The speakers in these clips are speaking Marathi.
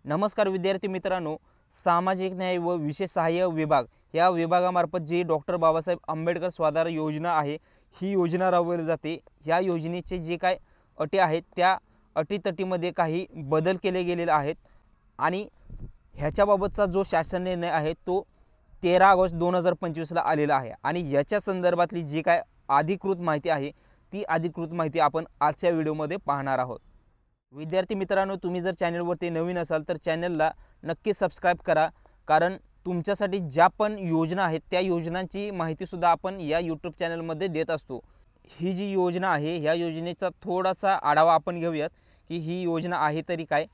नमस्कार विद्यार्थी मित्रांनो, सामाजिक न्याय व विशेष सहाय्य विभाग या विभागामार्फत जी डॉक्टर बाबासाहेब आंबेडकर स्वाधार योजना आहे, ही योजना राबवली जाते। या योजनेचे जे काय अटी आहेत त्या अटीतटीमध्ये काही बदल केले गेलेले आहेत आणि ह्याच्याबाबतचा जो शासन निर्णय आहे तो 13 ऑगस्ट 2025ला आलेला आहे आणि याच्या संदर्भातली जी काय अधिकृत माहिती आहे ती अधिकृत माहिती आपण आजच्या व्हिडिओमध्ये पाहणार आहोत। विद्यार्थी मित्रांनो, तुम्ही जर चॅनलवरती नवीन असाल तर चॅनलला नक्की सबस्क्राइब करा, कारण तुमच्यासाठी ज्या पण योजना आहेत त्या योजनांची माहितीसुद्धा आपण या यूट्यूब चॅनलमध्ये देत असतो। ही जी योजना आहे ह्या योजनेचा थोडासा आढावा आपण घेऊयात की ही योजना आहे तरी काय।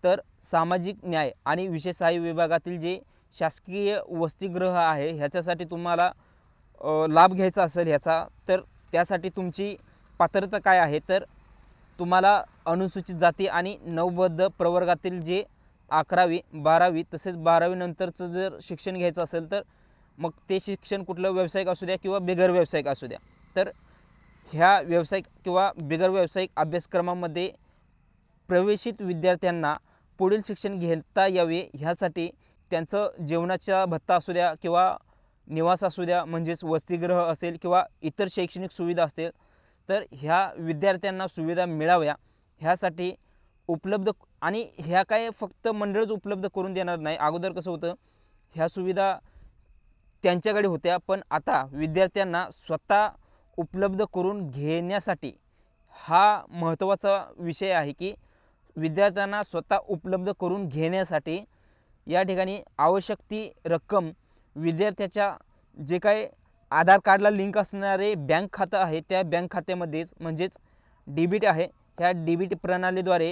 तर सामाजिक न्याय आणि विशेष सहाय्य विभागातील जे शासकीय वसतिगृह आहे ह्याच्यासाठी तुम्हाला लाभ घ्यायचा असेल ह्याचा, तर त्यासाठी तुमची पात्रता काय आहे, तर तुम्हाला अनुसूचित जाती आणि नवबद्ध प्रवर्गातील जे 11वी 12वी तसेच 12वी नंतरचं जर शिक्षण घ्यायचं असेल तर मग ते शिक्षण कुठलं व्यावसायिक असू द्या किंवा बिगर व्यावसायिक असू द्या, तर ह्या व्यावसायिक किंवा बिगर व्यावसायिक अभ्यासक्रमामध्ये प्रवेशित विद्यार्थ्यांना पुढील शिक्षण घेता यावे ह्यासाठी त्यांचं जेवणाचा भत्ता असू द्या किंवा निवास असू द्या, म्हणजेच वसतिगृह असेल किंवा इतर शैक्षणिक सुविधा असतील, तर ह्या विद्यार्थ्यांना सुविधा मिळाव्या ह्यासाठी उपलब्ध, आणि ह्या काय फक्त मंडळच उपलब्ध करून देणार नाही। अगोदर कसं होतं, ह्या सुविधा त्यांच्याकडे होत्या, पण आता विद्यार्थ्यांना स्वतः उपलब्ध करून घेण्यासाठी हा महत्त्वाचा विषय आहे की विद्यार्थ्यांना स्वतः उपलब्ध करून घेण्यासाठी या ठिकाणी आवश्यक ती रक्कम विद्यार्थ्याच्या जे काय आधार कार्डला लिंक असणारे बँक खातं आहे त्या बँक खात्यामध्येच, म्हणजेच डीबीटी आहे, ह्या डीबीटी प्रणालीद्वारे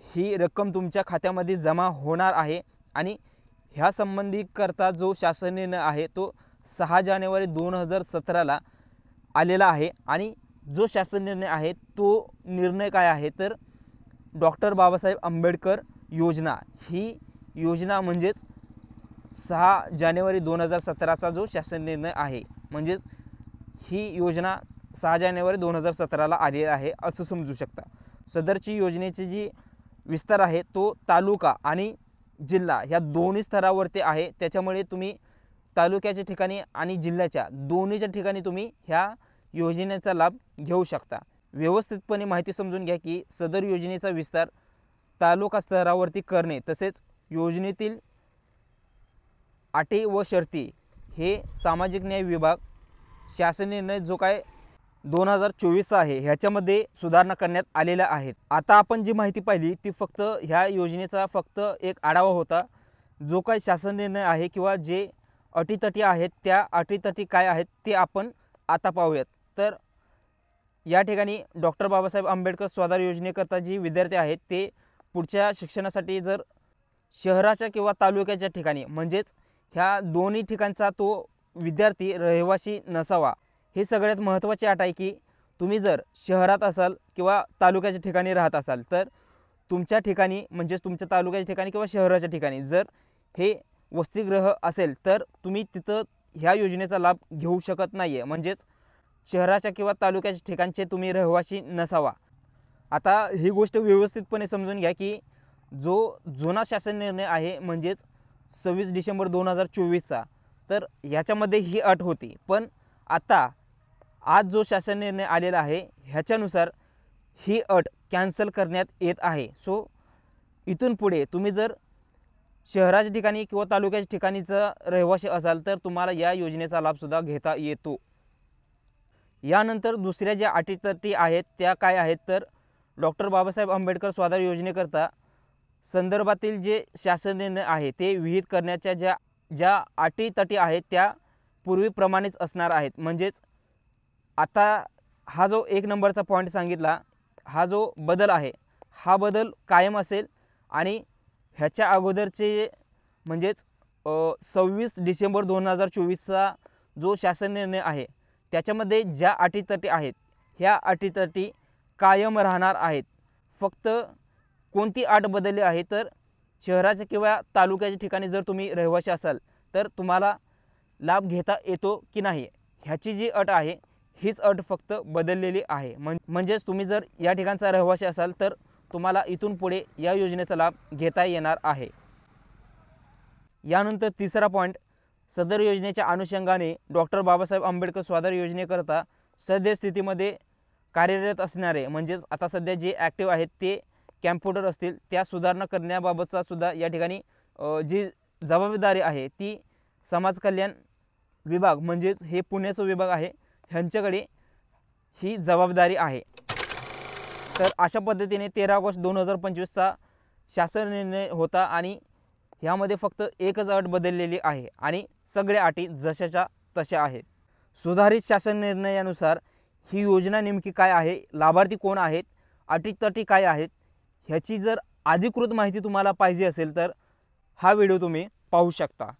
ही रक्कम तुमच्या खात्यामध्ये जमा होणार आहे। आणि ह्या संबंधीकरता जो शासन निर्णय आहे तो 6 जानेवारी 2017ला आलेला आहे। आणि जो शासन निर्णय आहे तो निर्णय काय आहे, तर डॉक्टर बाबासाहेब आंबेडकर योजना, ही योजना म्हणजेच 6 जानेवारी 2017चा जो शासन निर्णय आहे, म्हणजेच ही योजना 6 जानेवारी 2017ला आली आहे असं समजू शकता। सदरची योजनेची जी विस्तार आहे तो तालुका आणि जिल्हा ह्या दोन्ही स्तरावरती आहे, त्याच्यामुळे तुम्ही तालुक्याच्या ठिकाणी आणि जिल्ह्याच्या दोन्हीच्या ठिकाणी तुम्ही ह्या योजनेचा लाभ घेऊ शकता। व्यवस्थितपणे माहिती समजून घ्या की सदर योजनेचा विस्तार तालुका स्तरावरती करणे तसेच योजनेतील अटी व शर्ती हे सामाजिक न्याय विभाग शासन निर्णय जो काय 2024 आहे ह्याच्यामध्ये सुधारणा करण्यात आलेल्या आहेत। आता आपण जी माहिती पाहिली ती फक्त ह्या योजनेचा फक्त एक आढावा होता। जो काय शासन निर्णय आहे किंवा जे अटीतटी आहेत त्या अटीतटी काय आहेत ते आपण आता पाहूयात। तर या ठिकाणी डॉक्टर बाबासाहेब आंबेडकर स्वाधार योजनेकरता जी विद्यार्थी आहेत ते पुढच्या शिक्षणासाठी जर शहराच्या किंवा तालुक्याच्या ठिकाणी, म्हणजेच ह्या दोन्ही ठिकाणचा तो विद्यार्थी रहिवासी नसावा। हे सगळ्यात महत्त्वाची अट आहे की तुम्ही जर शहरात असाल किंवा तालुक्याच्या ठिकाणी राहत असाल तर तुमच्या ठिकाणी, म्हणजेच तुमच्या तालुक्याच्या ठिकाणी किंवा शहराच्या ठिकाणी जर हे वसतिगृह असेल तर तुम्ही तिथं ह्या योजनेचा लाभ घेऊ शकत नाही आहे, म्हणजेच शहराच्या किंवा तालुक्याच्या ठिकाणचे तुम्ही रहिवासी नसावा। आता ही गोष्ट व्यवस्थितपणे समजून घ्या की जो जुना शासन निर्णय आहे म्हणजेच 26 डिसेंबर 2024चा, तर ह्याच्यामध्ये ही अट होती, पण आता आज जो शासन निर्णय आलेला आहे ह्याच्यानुसार ही अट कॅन्सल करण्यात येत आहे। सो इथून पुढे तुम्ही जर शहराच्या ठिकाणी किंवा तालुक्याच्या ठिकाणीचा रहिवासी असाल तर तुम्हाला या योजनेचा लाभसुद्धा घेता येतो। यानंतर दुसऱ्या ज्या अटीतटी आहेत त्या काय आहेत, तर डॉक्टर बाबासाहेब आंबेडकर स्वाधार योजनेकरता संदर्भातील जे शासन निर्णय आहे ते विहित करण्याच्या ज्या अटीतटी आहेत त्या पूर्वीप्रमाणेच असणार आहेत। म्हणजेच आता हा जो 1 नंबरचा पॉईंट सांगितला, हा जो बदल आहे हा बदल कायम असेल आणि ह्याच्या अगोदरचे म्हणजेच 26 डिसेंबर 2024चा जो शासन निर्णय आहे त्याच्यामध्ये ज्या अटीतटी आहेत ह्या अटीतटी कायम राहणार आहेत। फक्त कोणती अट बदलली आहे, तर शहराच्या किंवा तालुक्याच्या ठिकाणी जर तुम्ही रहिवासी असाल तर तुम्हाला लाभ घेता येतो की नाही ह्याची जी अट आहे हीच अट फक्त बदललेली आहे। म्हणजेच तुम्ही जर या ठिकाणचा रहिवासी असाल तर तुम्हाला इथून पुढे या योजनेचा लाभ घेता येणार आहे। यानंतर तिसरा पॉईंट, सदर योजनेच्या अनुषंगाने डॉक्टर बाबासाहेब आंबेडकर स्वाधार योजनेकरता सद्यस्थितीमध्ये कार्यरत असणारे म्हणजेच आता सध्या जे ॲक्टिव्ह आहेत ते कॅम्प्युटर असतील त्या सुधारणा करण्याबाबतचा सुद्धा या ठिकाणी जी जबाबदारी आहे ती समाज कल्याण विभाग म्हणजेच हे पुण्याचा विभाग आहे ह्यांच्याकडे ही जबाबदारी आहे। तर अशा पद्धतीने 13 ऑगस्ट 2025चा शासन निर्णय होता आणि ह्यामध्ये फक्त एकच अट बदललेली आहे आणि सगळ्या अटी जशाच्या तशा आहेत। सुधारित शासन निर्णयानुसार ही योजना नेमकी काय आहे, लाभार्थी कोण आहेत, अटी काय आहेत, ह्याची जर अधिकृत माहिती तुम्हाला पाहिजे असेल तर हा व्हिडिओ तुम्ही पाहू शकता।